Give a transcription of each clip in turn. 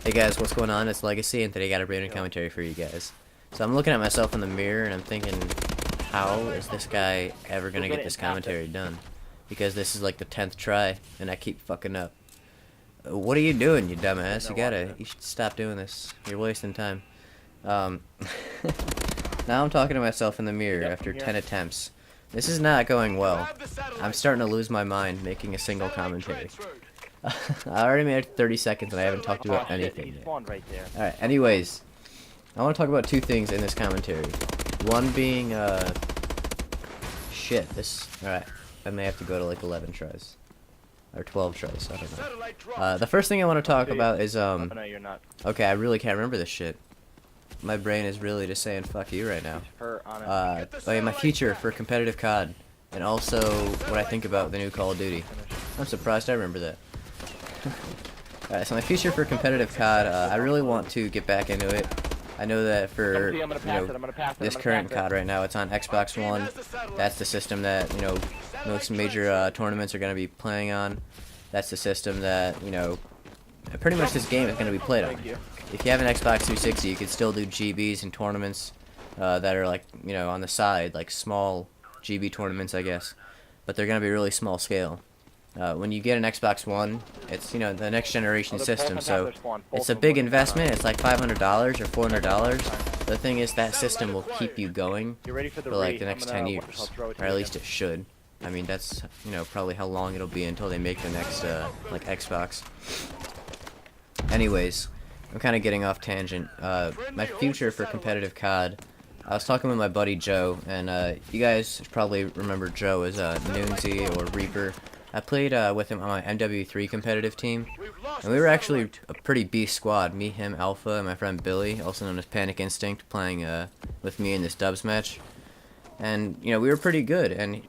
Hey guys, what's going on? It's Legacy, and today I got a brand new commentary for you guys. So I'm looking at myself in the mirror, and I'm thinking, how is this guy ever gonna get this commentary done? Because this is like the 10th try, and I keep fucking up. What are you doing, you dumbass? You should stop doing this. You're wasting time. Now I'm talking to myself in the mirror after 10 attempts. This is not going well. I'm starting to lose my mind making a single commentary. I already made it 30 seconds and I haven't talked about anything yet. Alright, anyways. I want to talk about two things in this commentary. One being, shit, this... Alright, I may have to go to like 11 tries. Or 12 tries, I don't know. The first thing I want to talk about is, okay, I really can't remember this shit. My brain is really just saying fuck you right now. My future for competitive COD. And also, what I think about the new Call of Duty. I'm surprised I remember that. Alright, so my future for competitive COD, I really want to get back into it. I know that for, this current COD right now, it's on Xbox One. That's the system that, most major tournaments are going to be playing on. That's the system that, pretty much this game is going to be played on. If you have an Xbox 360, you can still do GBs and tournaments that are like, on the side, like small GB tournaments, I guess. But they're going to be really small scale. When you get an Xbox One, it's, the next generation system, so it's a big investment. It's like $500 or $400. The thing is, that system will keep you going for like the next 10 years, or at least it should. I mean, that's, probably how long it'll be until they make the next, like, Xbox. Anyways, I'm kind of getting off tangent. My future for competitive COD, I was talking with my buddy Joe, and you guys probably remember Joe as Noonsy or Reaper. I played with him on my MW3 competitive team, and we were actually a pretty beast squad. Me, him, Alpha, and my friend Billy, also known as Panic Instinct, playing with me in this dubs match. And, we were pretty good, and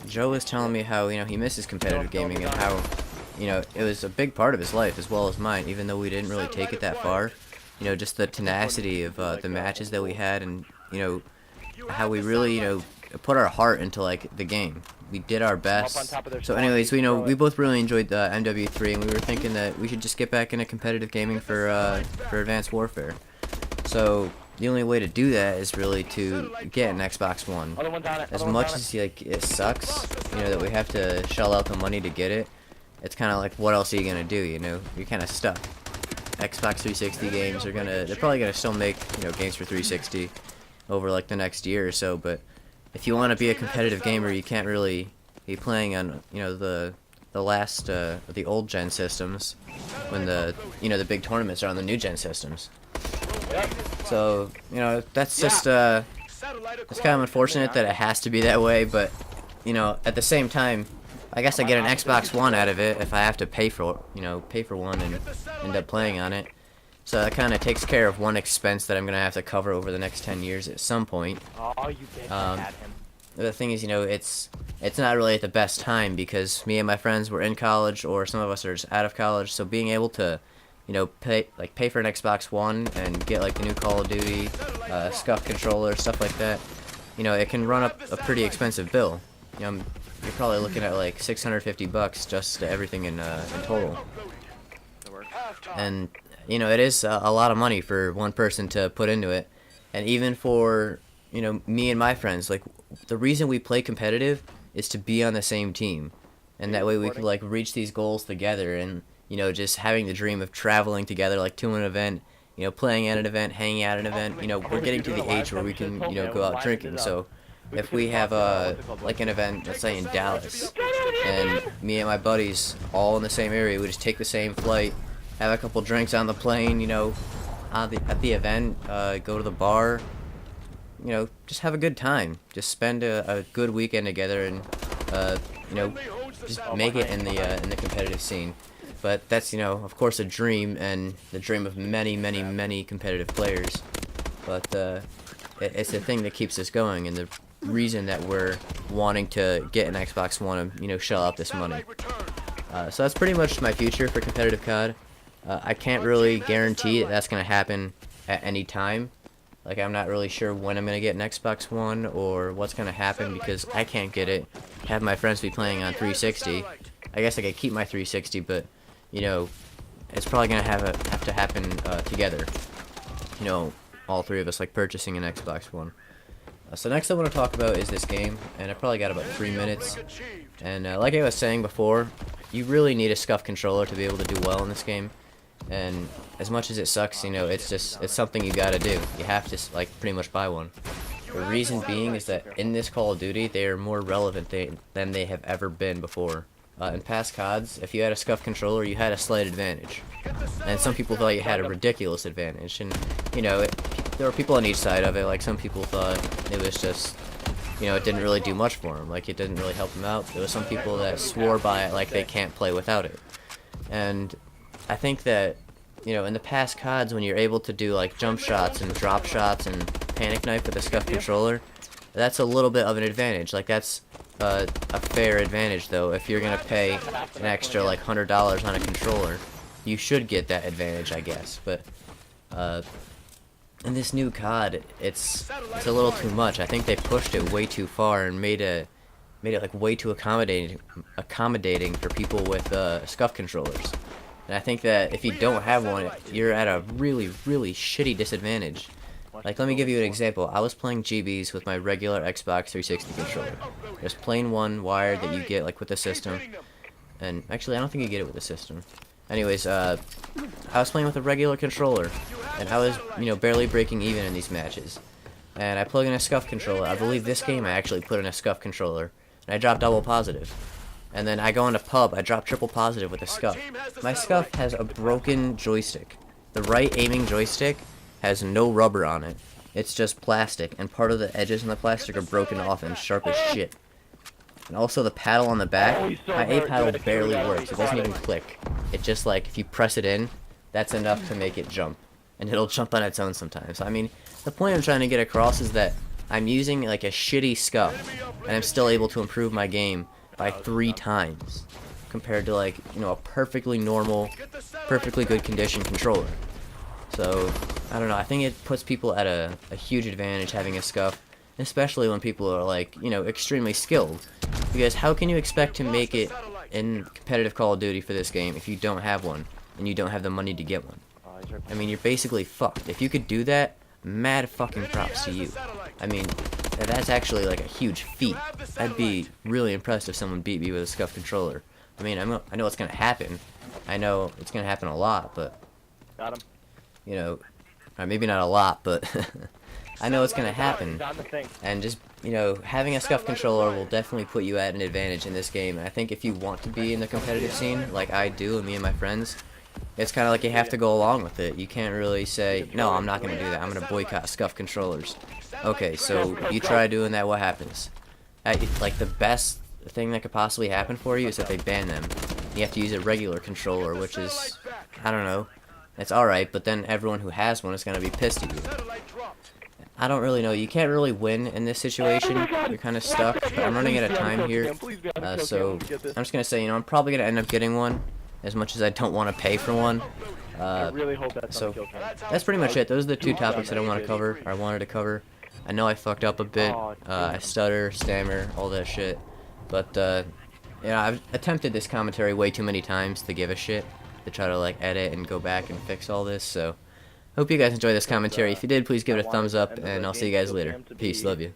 Joe was telling me how, he misses competitive gaming and how, it was a big part of his life as well as mine, even though we didn't really take it that far. Just the tenacity of the matches that we had, and, how we really, put our heart into, like, the game. We did our best. So anyways, we both really enjoyed the MW3, and we were thinking that we should just get back into competitive gaming for Advanced Warfare. So the only way to do that is really to get an Xbox One. As much as it sucks, that we have to shell out the money to get it, it's kind of like, what else are you gonna do? You're kind of stuck. Xbox 360 games they're probably gonna still make games for 360 over like the next year or so, but if you want to be a competitive gamer, you can't really be playing on, the old gen systems when the big tournaments are on the new gen systems. So, that's just, it's kind of unfortunate that it has to be that way, but, at the same time, I guess I get an Xbox One out of it if I have to pay for one and end up playing on it. So that kind of takes care of one expense that I'm going to have to cover over the next 10 years at some point. The thing is, it's not really at the best time because me and my friends were in college, or some of us are just out of college, so being able to, pay for an Xbox One and get like the new Call of Duty, SCUF controller, stuff like that, it can run up a pretty expensive bill. You're probably looking at like $650 just everything in total. And it is a lot of money for one person to put into it. And even for, me and my friends, like, the reason we play competitive is to be on the same team. And that way we can, like, reach these goals together. And, just having the dream of traveling together, like, to an event, playing at an event, hanging out at an event. We're getting to the age where we can, go out drinking. So if we have, like, an event, let's say in Dallas, and me and my buddies all in the same area, we just take the same flight, have a couple drinks on the plane, at the event, go to the bar, just have a good time. Just spend a good weekend together and, just make it in the competitive scene. But that's, of course a dream, and the dream of many, many, many competitive players. But, it's the thing that keeps us going, and the reason that we're wanting to get an Xbox One and, shell out this money. So that's pretty much my future for competitive COD. I can't really guarantee that that's going to happen at any time. Like, I'm not really sure when I'm going to get an Xbox One or what's going to happen because I can't get it. Have my friends be playing on 360. I guess I could keep my 360, but, it's probably gonna have to happen together. You know, all three of us like purchasing an Xbox One. So next I want to talk about is this game, and I probably got about 3 minutes. And like I was saying before, you really need a scuff controller to be able to do well in this game. And as much as it sucks, you know, it's something you gotta do. You have to like pretty much buy one. The reason being is that in this Call of Duty, they are more relevant than they have ever been before. In past CODs, if you had a scuff controller, you had a slight advantage. And some people thought you had a ridiculous advantage. And, you know, there were people on each side of it. Like, some people thought it was just, you know, it didn't really do much for them. Like, it didn't really help them out. There was some people that swore by it like they can't play without it. And I think that, you know, in the past CODs, when you're able to do, like, jump shots and drop shots and panic knife with a scuff controller, that's a little bit of an advantage. Like, that's a fair advantage, though. If you're gonna pay an extra like $100 on a controller, you should get that advantage, I guess. But in this new COD, it's a little too much. I think they pushed it way too far and made it like way too accommodating for people with scuff controllers. And I think that if you don't have one, you're at a really shitty disadvantage. Like, let me give you an example. I was playing GBs with my regular Xbox 360 controller. There's plain one wired that you get, like, with the system. And, actually, I don't think you get it with the system. Anyways, I was playing with a regular controller. And I was, you know, barely breaking even in these matches. And I plug in a scuff controller. I believe this game I actually put in a scuff controller. And I dropped double positive. And then I go into pub, I drop triple positive with a scuff. My scuff has a broken joystick. The right aiming joystick has no rubber on it. It's just plastic, and part of the edges in the plastic are broken off and sharp as shit. And also the paddle on the back, my A paddle barely works. It doesn't even click. It just, like, if you press it in, that's enough to make it jump. And it'll jump on its own sometimes. I mean, the point I'm trying to get across is that I'm using, like, a shitty scuff, and I'm still able to improve my game by 3 times. Compared to, like, you know, a perfectly normal, perfectly good condition controller. So, I don't know, I think it puts people at a huge advantage having a scuff, especially when people are, like, you know, extremely skilled. Because how can you expect to make it in competitive Call of Duty for this game if you don't have one, and you don't have the money to get one? I mean, you're basically fucked. If you could do that, mad fucking props to you. I mean, that's actually, like, a huge feat. I'd be really impressed if someone beat me with a scuff controller. I mean, I know it's gonna happen. I know it's gonna happen a lot, but... Got him. You know, or maybe not a lot, but I know it's gonna happen. And just, you know, having a scuff controller will definitely put you at an advantage in this game. And I think if you want to be in the competitive scene, like I do, and me and my friends, it's kind of like you have to go along with it. You can't really say, no, I'm not gonna do that. I'm gonna boycott scuff controllers. Okay, so you try doing that, what happens? Like, the best thing that could possibly happen for you is that they ban them. You have to use a regular controller, which is, I don't know. It's alright, but then everyone who has one is going to be pissed at you. I don't really know. You can't really win in this situation. You're kind of stuck. But I'm running out of time here. So I'm just going to say, you know, I'm probably going to end up getting one, as much as I don't want to pay for one. So that's pretty much it. Those are the 2 topics that I want to cover, or I wanted to cover. I know I fucked up a bit. I stutter, stammer, all that shit. But, you know, I've attempted this commentary way too many times to give a shit. To try to, like, edit and go back and fix all this, so hope you guys enjoy this commentary. If you did, please give it a thumbs up, and I'll see you guys later. Peace, love you.